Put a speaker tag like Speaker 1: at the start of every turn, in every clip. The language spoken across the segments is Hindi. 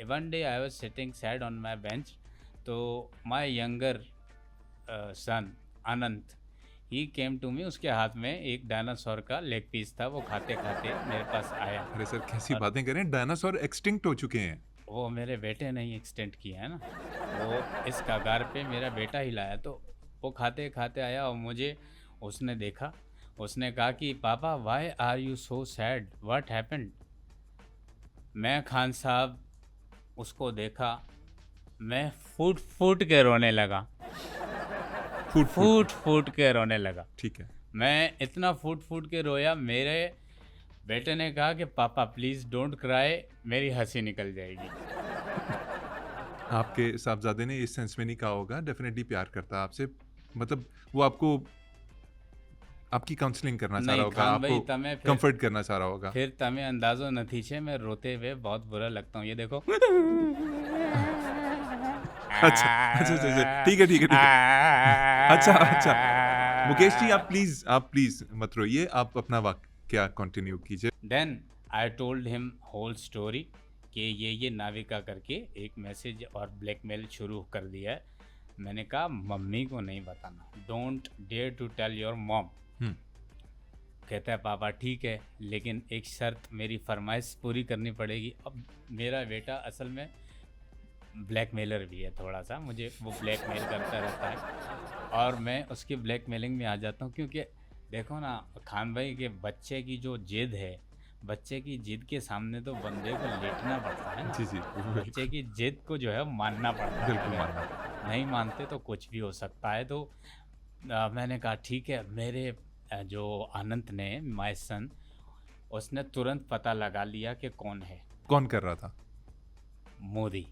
Speaker 1: one day I was sitting sad on my bench, तो my younger son Anant he came to me, उसके हाथ में एक डायनासोर का लेग पीस था, वो खाते खाते मेरे पास आया।
Speaker 2: अरे सर कैसी
Speaker 1: और
Speaker 2: बातें करें, डायनासोर एक्सटिंक्ट हो चुके हैं।
Speaker 1: वो मेरे बेटे ने ही एक्सटेंड किया है ना, वो इस कगार पे मेरा बेटा ही लाया। तो वो खाते खाते आया और मुझे उसने देखा, उसने कहा कि papa why are you so sad, what happened. मैं खान साहब उसको देखा, मैं फूट फूट के रोने लगा,
Speaker 2: फूट
Speaker 1: फूट फूट के रोने लगा।
Speaker 2: ठीक है।
Speaker 1: मैं इतना फूट फूट के रोया, मेरे बेटे ने कहा कि पापा प्लीज़ डोंट क्राई, मेरी हंसी निकल जाएगी।
Speaker 2: आपके साहबजादे ने इस सेंस में नहीं कहा होगा, डेफिनेटली प्यार करता है आपसे, मतलब वो आपको आपकी काउंसलिंग करना चाह रहा
Speaker 1: नहीं
Speaker 2: होगा,
Speaker 1: खान भाई,
Speaker 2: आपको
Speaker 1: तमें
Speaker 2: कंफर्ट करना चाह रहा होगा।
Speaker 1: फिर तमें अंदाज़ो नथी छे, मैं रोते हुए बहुत बुरा लगता हूँ, ये देखो।
Speaker 2: अच्छा अच्छा अच्छा अच्छा, ठीक है ठीक है ठीक है। अच्छा अच्छा, मुकेश जी आप प्लीज मत रोइए, आप अपना वाक्य कंटिन्यू कीजिए।
Speaker 1: Then I told him whole story कि ये नाविका करके एक मैसेज और ब्लैकमेल शुरू कर दिया है। मैंने कहा मम्मी को नहीं बताना, don't dare to tell your mom. कहता है पापा ठीक है, लेकिन एक शर्त, मेरी फरमाइश पूरी करनी पड़ेगी। अब मेरा बेटा असल में ब्लैकमेलर भी है थोड़ा सा, मुझे वो ब्लैकमेल करता रहता है और मैं उसकी ब्लैकमेलिंग में आ जाता हूँ। क्योंकि देखो ना खान भाई के बच्चे की जो जिद है, बच्चे की जिद के सामने तो बंदे को लेटना पड़ता है ना।
Speaker 2: जी जी
Speaker 1: बच्चे की जिद को जो है मानना पड़ता है,
Speaker 2: बिल्कुल मानना।
Speaker 1: नहीं मानते तो कुछ भी हो सकता है। तो मैंने कहा ठीक है। मेरे जो अनंत ने, माय सन, उसने तुरंत पता लगा लिया कि कौन है।
Speaker 2: कौन कर रहा था?
Speaker 1: मोदी,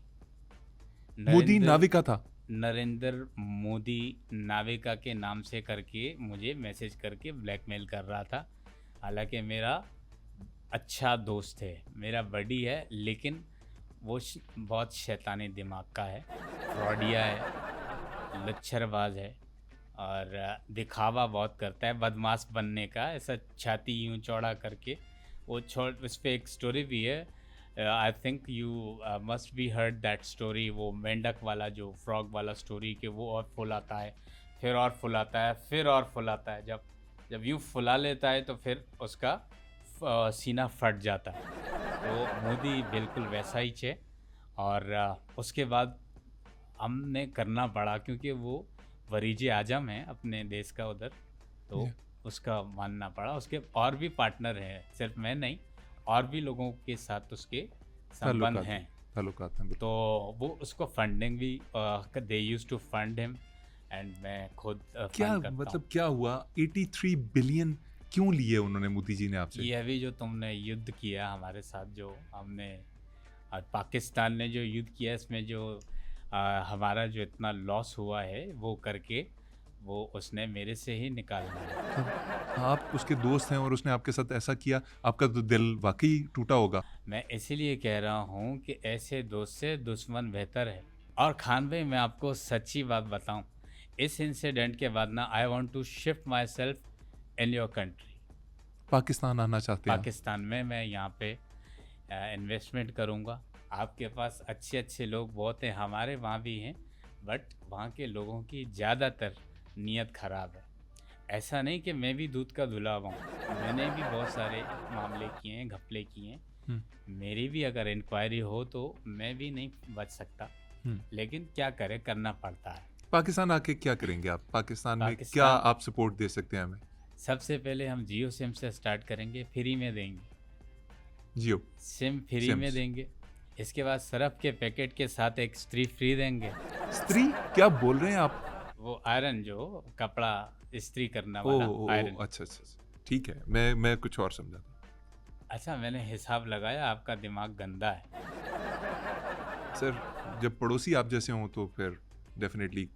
Speaker 2: मोदी नाविका था?
Speaker 1: नरेंद्र मोदी नाविका के नाम से करके मुझे मैसेज करके ब्लैकमेल कर रहा था। हालांकि मेरा अच्छा दोस्त है, मेरा बडी है, लेकिन वो बहुत शैतानी दिमाग का है, फ्रॉडिया है, लच्छरबाज है और दिखावा बहुत करता है बदमाश बनने का, ऐसा छाती यूं चौड़ा करके। वो उस पर एक स्टोरी भी है, I think you must be heard that story, वो मेंढक वाला जो फ्रॉग वाला स्टोरी, कि वो और फुलाता है, फिर और फुलाता है, फिर और फुलाता है। जब यूँ फुला लेता है तो फिर उसका सीना फट जाता है। तो मोदी बिल्कुल वैसा ही है। और उसके बाद हमने करना पड़ा, क्योंकि वो वरीजे आजम है अपने देश का उधर, तो उसका मानना पड़ा। उसके और भी पार्टनर हैं, सिर्फ मैं नहीं, और भी लोगों के साथ उसके संबंध हैं,
Speaker 2: ताल्लुकात हैं।
Speaker 1: तो वो उसको फंडिंग भी, they used to fund him, and मैं खुद
Speaker 2: क्या
Speaker 1: फंड करता
Speaker 2: मतलब
Speaker 1: हूँ।
Speaker 2: क्या हुआ? 83 बिलियन क्यों लिए उन्होंने मोदी जी ने आपसे?
Speaker 1: ये अभी जो तुमने युद्ध किया हमारे साथ, जो हमने पाकिस्तान ने जो युद्ध किया, इसमें जो हमारा जो इतना लॉस हुआ है, वो करके वो उसने मेरे से ही निकालना है।
Speaker 2: आप उसके दोस्त हैं और उसने आपके साथ ऐसा किया, आपका तो दिल वाकई टूटा होगा।
Speaker 1: मैं इसीलिए कह रहा हूँ कि ऐसे दोस्त से दुश्मन बेहतर है। और खान भाई, मैं आपको सच्ची बात बताऊँ, इस इंसिडेंट के बाद ना I want to shift myself in your country.
Speaker 2: Pakistan आना चाहते हैं?
Speaker 1: पाकिस्तान में मैं यहाँ पे इन्वेस्टमेंट करूँगा। आपके पास अच्छे अच्छे लोग बहुत हैं, हमारे वहाँ भी हैं, बट वहाँ के लोगों की ज़्यादातर नीयत ख़राब है। ऐसा नहीं कि मैं भी दूध का धुला हुआ हूँ, मैंने भी बहुत सारे मामले किए हैं, घपले किए हैं। मेरी भी अगर इंक्वायरी हो तो मैं भी नहीं बच सकता, लेकिन क्या करें, करना पड़ता है।
Speaker 2: पाकिस्तान आके क्या करेंगे आप? पाकिस्तान में क्या आप सपोर्ट दे सकते हैं हमें?
Speaker 1: सबसे पहले हम जियो सिम से स्टार्ट करेंगे, फ्री में देंगे,
Speaker 2: जियो
Speaker 1: सिम फ्री में देंगे। इसके बाद सरफ के पैकेट के साथ एक स्त्री फ्री देंगे।
Speaker 2: स्त्री? क्या बोल रहे हैं आप?
Speaker 1: वो आयरन, जो कपड़ा इस्त्री करना वाला आयरन।
Speaker 2: अच्छा, ठीक है, मैं कुछ और समझा था।
Speaker 1: अच्छा, मैंने हिसाब लगाया, आपका दिमाग गंदा है।
Speaker 2: सर, जब पड़ोसी आप जैसे हों तो फिर definitely.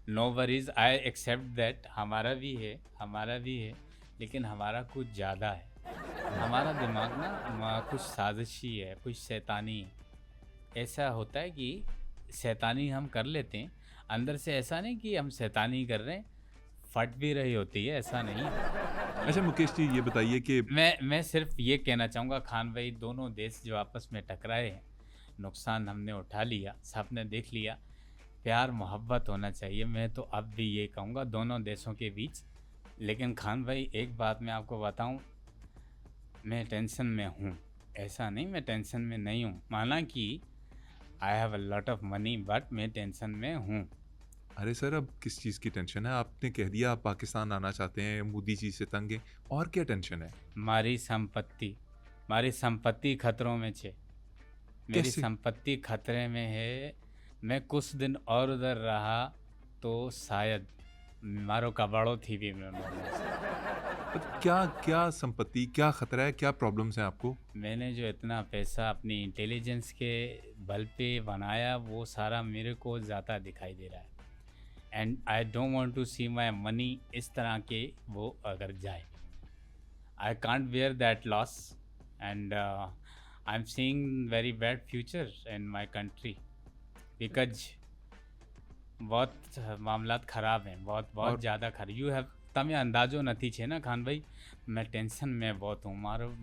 Speaker 1: No worries, I accept that, हमारा भी है, लेकिन हमारा कुछ ज़्यादा है। हमारा दिमाग ना कुछ साजिशी है, कुछ शैतानी। ऐसा होता है कि शैतानी हम कर लेते हैं अंदर से, ऐसा नहीं कि हम शैतानी कर रहे हैं, फट भी रही होती है, ऐसा नहीं है।
Speaker 2: अच्छा मुकेश जी, ये बताइए कि
Speaker 1: मैं सिर्फ ये कहना चाहूँगा खान भाई, दोनों देश जो आपस में टकराए हैं, नुकसान हमने उठा लिया, सबने देख लिया। प्यार मोहब्बत होना चाहिए, मैं तो अब भी ये कहूँगा दोनों देशों के बीच। लेकिन खान भाई एक बात मैं आपको बताऊँ, मैं टेंशन में हूँ, ऐसा नहीं मैं टेंशन में नहीं हूँ। माना कि I have a lot of money but मैं टेंशन में हूँ।
Speaker 2: अरे सर, अब किस चीज़ की टेंशन है? आपने कह दिया आप पाकिस्तान आना चाहते हैं, मोदी जी से तंग हैं, और क्या टेंशन है?
Speaker 1: મારી संपत्ति खतरों में छे। मेरी
Speaker 2: कैसे?
Speaker 1: संपत्ति खतरे में है। मैं कुछ दिन और उधर रहा तो शायद मारो कबाड़ो थी भी मैं
Speaker 2: क्या क्या संपत्ति, क्या खतरा है, क्या प्रॉब्लम्स हैं आपको?
Speaker 1: मैंने जो इतना पैसा अपनी इंटेलिजेंस के बल पे बनाया वो सारा मेरे को ज़्यादा दिखाई दे रहा है। And I don't want to see my money इस तरह के वो अगर जाए। I can't bear that loss and I am seeing very bad future in my country because बहुत मामलात खराब हैं, बहुत बहुत
Speaker 2: और
Speaker 1: ज़्यादा खराब। यू हैव તમે અંદાજો નથી છે ને ખાન ભાઈ, मैं टेंशन में बहुत हूँ,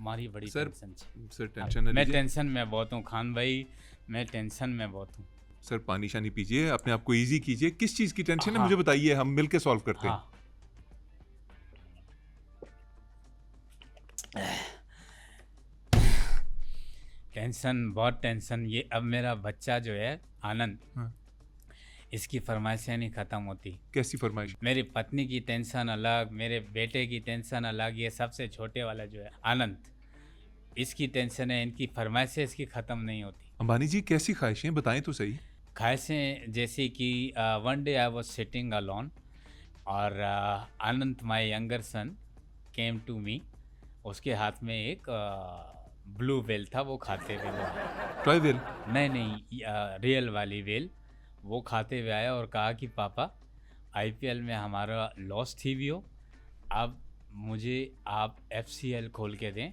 Speaker 1: मारी बड़ी
Speaker 2: सर
Speaker 1: टेंशन है।
Speaker 2: सर टेंशन न
Speaker 1: मैं
Speaker 2: लीजिए।
Speaker 1: टेंशन में बहुत हूँ खान भाई, मैं टेंशन में बहुत हूँ।
Speaker 2: सर पानी शानी पीजिए, अपने आप को इजी कीजिए। किस चीज़ की टेंशन है
Speaker 1: हाँ
Speaker 2: मुझे बताइए, हम मिल के सॉल्व करते हैं।
Speaker 1: हाँ, टेंशन बहुत टेंशन। ये अब मेरा बच्चा जो है आनंद,
Speaker 2: हाँ,
Speaker 1: इसकी फरमाइशें नहीं ख़त्म होती।
Speaker 2: कैसी फरमाइश?
Speaker 1: मेरी पत्नी की टेंशन अलग, मेरे बेटे की टेंशन अलग, ये सबसे छोटे वाला जो है आनंद, इसकी टेंशन है, इनकी फरमाइशें इसकी ख़त्म नहीं होती।
Speaker 2: अंबानी जी कैसी ख्वाहिशें बताएं तो सही।
Speaker 1: ख्वाहिशें जैसे कि one day I was sitting alone और आनंद माई younger sun came to me. उसके हाथ में एक ब्लू वेल था, वो खाते हुए वो
Speaker 2: ट्राई वेल।
Speaker 1: नहीं रियल वाली वेल वो खाते हुए आया और कहा कि पापा आईपीएल में हमारा लॉस थी भी हो, अब मुझे आप एफसीएल खोल के दें,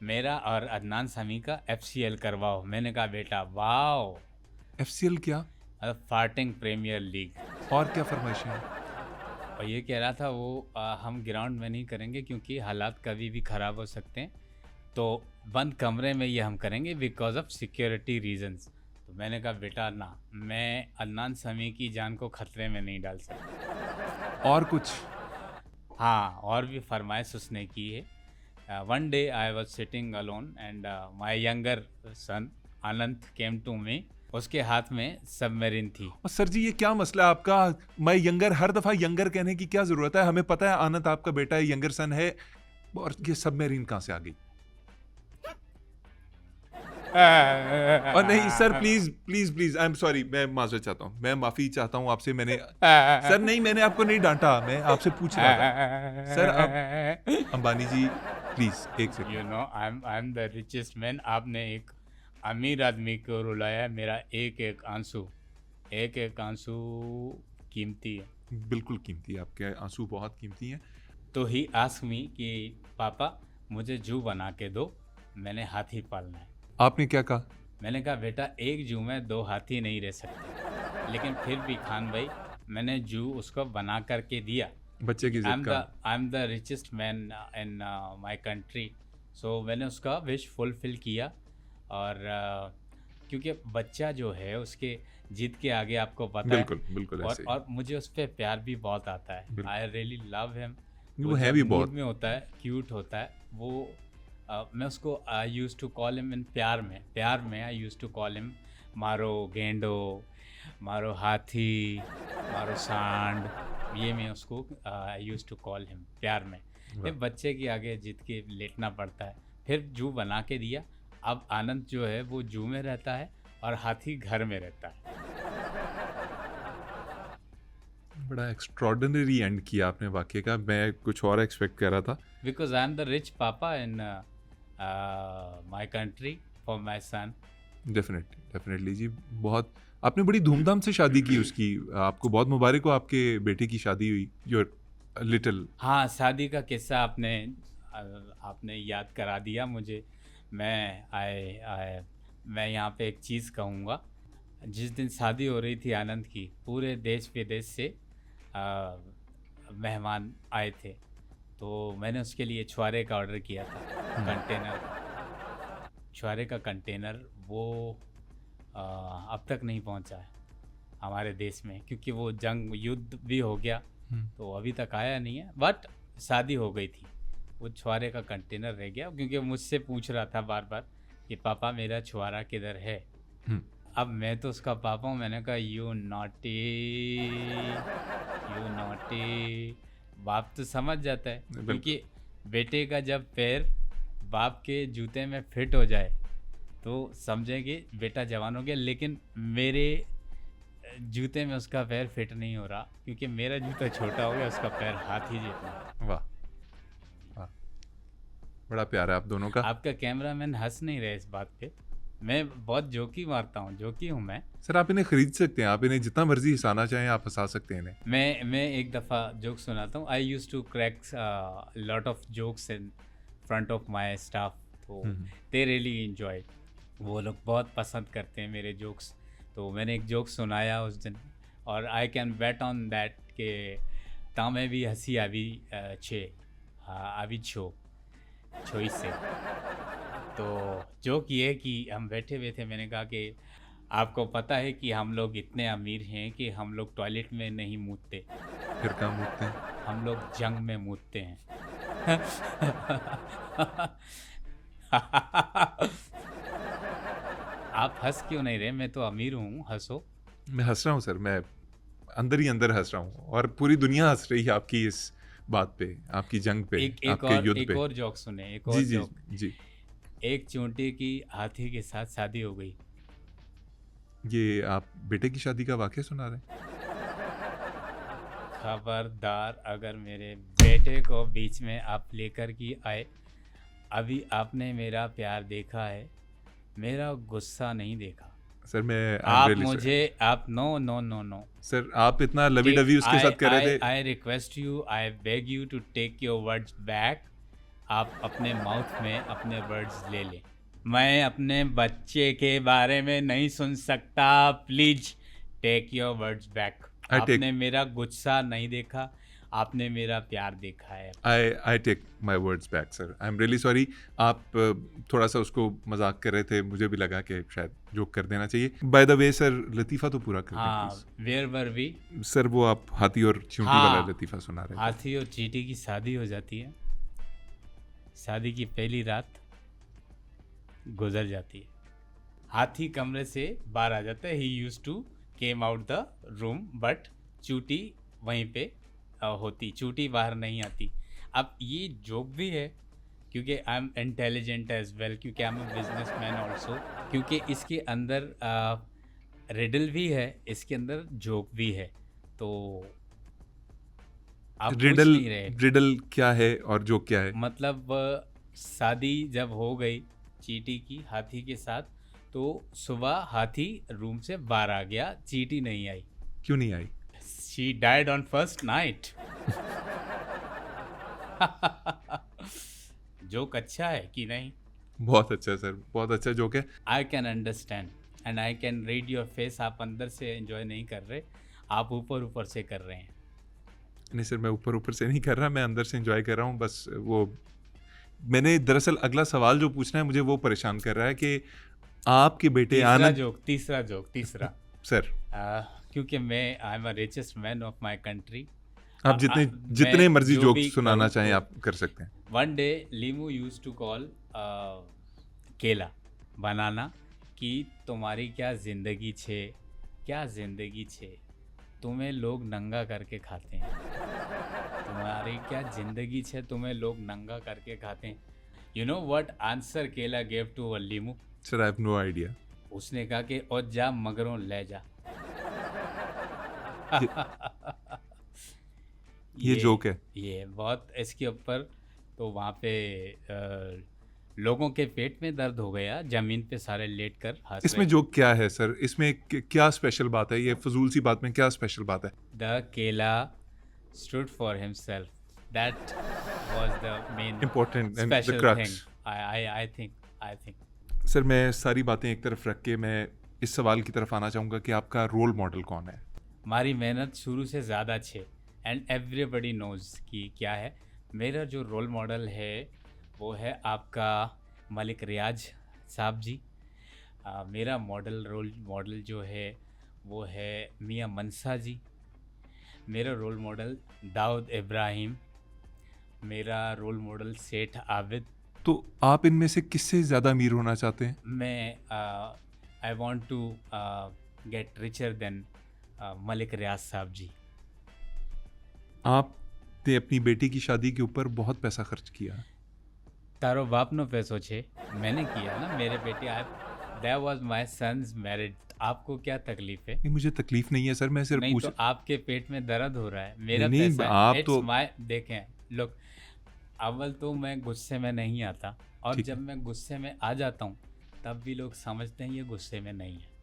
Speaker 1: मेरा और अदनान समी का एफसीएल करवाओ। मैंने कहा बेटा वाओ,
Speaker 2: एफसीएल क्या?
Speaker 1: Farting premier league.
Speaker 2: और क्या फरमाइशें हैं?
Speaker 1: और ये कह रहा था वो हम ग्राउंड में नहीं करेंगे क्योंकि हालात कभी भी ख़राब हो सकते हैं, तो बंद कमरे में ये हम करेंगे बिकॉज ऑफ सिक्योरिटी रीजंस। तो मैंने कहा बेटा ना, मैं अदनान समी की जान को खतरे में नहीं डाल सकता।
Speaker 2: और कुछ?
Speaker 1: हाँ, और भी फरमाइश उसने की है। One day I was sitting alone and my younger son Anand came to me. उसके हाथ में सबमरीन थी।
Speaker 2: और सर जी ये क्या मसला है आपका? मैं यंगर, हर दफा यंगर कहने की क्या जरूरत है? हमें पता है आनंद आपका बेटा है, यंगर सन है, और ये सबमरीन कहाँ से आ गई? और नहीं sir, please please please, I am sorry, मैं माजरत चाहता हूँ, मैं माफी चाहता हूँ आपसे। मैंने सर नहीं, मैंने आपको नहीं डांटा, मैं आपसे पूछ रहा था। सर अब अंबानी जी प्लीज एक second.
Speaker 1: You know I am the richest man. आपने एक अमीर आदमी को रुलाया। मेरा एक एक आंसू कीमती है।
Speaker 2: बिल्कुल कीमती है, आपके आंसू बहुत कीमती हैं।
Speaker 1: तो ही आस्क मी कि पापा मुझे जू बना के दो, मैंने हाथी पालना है।
Speaker 2: आपने क्या कहा?
Speaker 1: मैंने कहा बेटा एक जू में 2 हाथी नहीं रह सकते। लेकिन फिर भी खान भाई मैंने जू उसको बना करके दिया।
Speaker 2: बच्चे की जिद का।
Speaker 1: I am the richest man in my country, so मैंने उसका विश फुलफिल किया। और क्योंकि बच्चा जो है उसके जिद के आगे आपको पता
Speaker 2: बिल्कुल बिल्कुल
Speaker 1: है,
Speaker 2: ऐसे ही।
Speaker 1: और मुझे उस पर प्यार भी बहुत आता है।
Speaker 2: बिल्कुल।
Speaker 1: I really love him.
Speaker 2: वो है भी
Speaker 1: मूड
Speaker 2: बहुत।
Speaker 1: में होता है, क्यूट होता है वो। मैं उसको I use to call him in प्यार में I use to call him मारो गेंडो, मारो हाथी, मारो सांड, ये मैं उसको I use to call him प्यार में। फिर बच्चे के आगे जिद के लेटना पड़ता है। फिर जू बना के दिया। अब आनंद जो है वो जू में रहता है और हाथी घर में रहता है।
Speaker 2: बड़ा एक्स्ट्रॉर्डिनरी एंड किया आपने वाक्य का, मैं कुछ और एक्सपेक्ट कर रहा था।
Speaker 1: Because I am the rich papa in my country for my son.
Speaker 2: Definitely जी, बहुत आपने बड़ी धूमधाम से शादी की उसकी, आपको बहुत मुबारक हो, आपके बेटे की शादी हुई। Your little.
Speaker 1: हाँ, शादी का किस्सा आपने याद करा दिया मुझे। मैं यहाँ पे एक चीज़ कहूँगा। जिस दिन शादी हो रही थी आनंद की, पूरे देश विदेश से मेहमान आए थे, तो मैंने उसके लिए छुआरे का ऑर्डर किया था, कंटेनर, छुआरे का कंटेनर। वो तक नहीं पहुंचा है हमारे देश में, क्योंकि वो जंग युद्ध भी हो गया तो अभी तक आया नहीं है। बट शादी हो गई थी, वो छुआरे का कंटेनर रह गया, क्योंकि मुझसे पूछ रहा था बार बार कि पापा मेरा छुआरा किधर है। अब मैं तो उसका पापा हूँ, मैंने कहा यू नॉटी। बाप तो समझ जाता है, क्योंकि बेटे का जब पैर बाप के जूते में फिट हो जाए तो समझेंगे बेटा जवान हो गया। लेकिन मेरे जूते में उसका पैर फिट नहीं हो रहा, क्योंकि मेरा जूता छोटा हो गया, उसका पैर हाथी जितना है।
Speaker 2: वाह वाह, बड़ा प्यार है आप दोनों का।
Speaker 1: आपका कैमरामैन हंस नहीं रहे इस बात पे, मैं बहुत जोकी मारता हूँ, जोकी हूँ मैं।
Speaker 2: सर आप इन्हें खरीद सकते हैं, आप इन्हें जितना मर्जी हंसाना चाहें आप हंसा सकते हैं इन्हें।
Speaker 1: मैं एक दफ़ा जोक सुनाता हूँ। I use to crack lot of jokes in front of my staff, तो दे रियली एंजॉय, वो लोग बहुत पसंद करते हैं मेरे जोक्स। तो मैंने एक जोक सुनाया उस दिन, और I can bet on that के तामे भी हंसी आवी छोई से। तो जोक ये कि हम बैठे हुए थे, मैंने कहा कि आपको पता है कि हम लोग इतने अमीर हैं कि हम लोग टॉयलेट में नहीं मूतते,
Speaker 2: फिर कहाँ मूतते हैं?
Speaker 1: हम लोग जंग में मूतते हैं। आप हंस क्यों नहीं रहे? मैं तो अमीर हूँ, हंसो।
Speaker 2: मैं हंस रहा हूँ सर, मैं अंदर ही अंदर हंस रहा हूँ, और पूरी दुनिया हंस रही है आपकी इस बात पे, आपकी जंग पे, आपके युद्ध पे।
Speaker 1: एक और जोक सुने, एक और
Speaker 2: जी
Speaker 1: जोक।
Speaker 2: जी।
Speaker 1: एक चूंटी की हाथी के साथ शादी हो गई।
Speaker 2: ये आप बेटे की शादी का वाकया सुना रहे हैं?
Speaker 1: खबरदार, अगर मेरे बेटे को बीच में आप लेकर की आए। अभी आपने मेरा प्यार देखा है, मेरा गुस्सा नहीं देखा।
Speaker 2: सर मैं
Speaker 1: आप मुझे आप नो
Speaker 2: सर आप इतना लवी डवी उसके साथ कर रहे थे।
Speaker 1: I request you, I beg you to take your words back. आप अपने माउथ में अपने वर्ड्स ले लें। मैं अपने बच्चे के बारे में नहीं सुन सकता, please take your words back. आपने मेरा गुस्सा नहीं देखा, आपने मेरा प्यार देखा है।
Speaker 2: I take my words back sir, I am really sorry. आप थोड़ा सा उसको मजाक कर रहे थे, मुझे भी लगा कि शायद जोक कर देना चाहिए। बाय द वे सर, लतीफ़ा तो पूरा कर दें।
Speaker 1: Where were we?
Speaker 2: सर वो आप हाथी और चींटी वाला लतीफ़ा सुना रहे थे।
Speaker 1: हाथी और चींटी की शादी हो जाती है। शादी की पहली रात गुजर जाती है। हाथी कमरे से बाहर आ जाता है। He used to came out the room, but चूटी वहीं पे होती, चूटी बाहर नहीं आती। अब ये जोक भी है, क्योंकि I am intelligent as well, क्योंकि I am a businessman also, क्योंकि इसके अंदर रिडल भी है, इसके अंदर जोक भी है। तो आप
Speaker 2: रिडल क्या है और जोक क्या है?
Speaker 1: मतलब शादी जब हो गई चींटी की हाथी के साथ, तो सुबह हाथी रूम से बाहर आ गया, चींटी नहीं आई।
Speaker 2: क्यों नहीं आई?
Speaker 1: She died on first night. Joke अच्छा है कि नहीं?
Speaker 2: बहुत अच्छा सर, बहुत अच्छा जोक है।
Speaker 1: I can understand and I can read your face. आप अंदर से एंजॉय नहीं कर रहे, आप ऊपर ऊपर से कर रहे हैं।
Speaker 2: नहीं सर, मैं ऊपर ऊपर से नहीं कर रहा, मैं अंदर से एंजॉय कर रहा हूँ। बस वो मैंने दरअसल अगला सवाल जो पूछना है मुझे वो परेशान कर रहा है कि आपके बेटे
Speaker 1: तीसरा जोक
Speaker 2: सर,
Speaker 1: क्योंकि मैं आई am a richest man of my country.
Speaker 2: आप जितने मर्जी जोक सुनाना चाहें आप कर सकते हैं।
Speaker 1: वन डे लीमू यूज्ड टू कॉल केला बनाना कि तुम्हारी क्या जिंदगी छे, तुम्हें लोग नंगा करके खाते हैं। तुम्हारी क्या जिंदगी छे, तुम्हें लोग नंगा करके खाते हैं। यू नो व्हाट आंसर केला गेव टू अ लीमू?
Speaker 2: Sir I have no idea.
Speaker 1: उसने कहा कि और जा मगरों ले जा।
Speaker 2: ये जोक है।
Speaker 1: ये बहुत इसके ऊपर तो वहाँ पे लोगों के पेट में दर्द हो गया, जमीन पे सारे लेट कर हंस रहे।
Speaker 2: इसमें जोक क्या है सर? इसमें क्या स्पेशल बात है? ये फजूल सी बात में क्या स्पेशल बात है?
Speaker 1: द केला stood for himself. That was the main
Speaker 2: important and
Speaker 1: special
Speaker 2: the crux.
Speaker 1: thing. I think.
Speaker 2: Sir मैं सारी बातें एक तरफ रख के मैं इस सवाल की तरफ आना चाहूँगा कि आपका रोल मॉडल कौन है?
Speaker 1: हमारी मेहनत शुरू से ज़्यादा अच्छे एंड एवरीबडी नोज कि क्या है। मेरा जो रोल मॉडल है वो है आपका मलिक रियाज साहब जी। मेरा रोल मॉडल जो है वो है मियां मनसा जी, मेरा रोल मॉडल दाऊद इब्राहिम, मेरा रोल मॉडल सेठ आबिद।
Speaker 2: तो आप इनमें से किससे ज़्यादा अमीर होना चाहते हैं?
Speaker 1: मैं I want to get richer than Malik Riyaz साहब जी।
Speaker 2: आपने अपनी बेटी की शादी के ऊपर बहुत पैसा खर्च किया।
Speaker 1: तारो बापनो पैसो छे, मैंने किया ना मेरे बेटे। That was my son's married. आपको क्या तकलीफ है?
Speaker 2: नहीं, मुझे तकलीफ नहीं है सर, मैं सिर्फ
Speaker 1: नहीं
Speaker 2: पूछ
Speaker 1: तो आपके पेट में दर्द हो रहा है, मेरा
Speaker 2: नहीं,
Speaker 1: पैसा है।
Speaker 2: आप
Speaker 1: इट्स
Speaker 2: तो
Speaker 1: माय, देखें लोग, अव्वल तो मैं गुस्से में नहीं आता, और
Speaker 2: ठीक है।
Speaker 1: जब मैं गुस्से में आ जाता हूँ तब भी लोग समझते हैं ये गुस्से में नहीं है।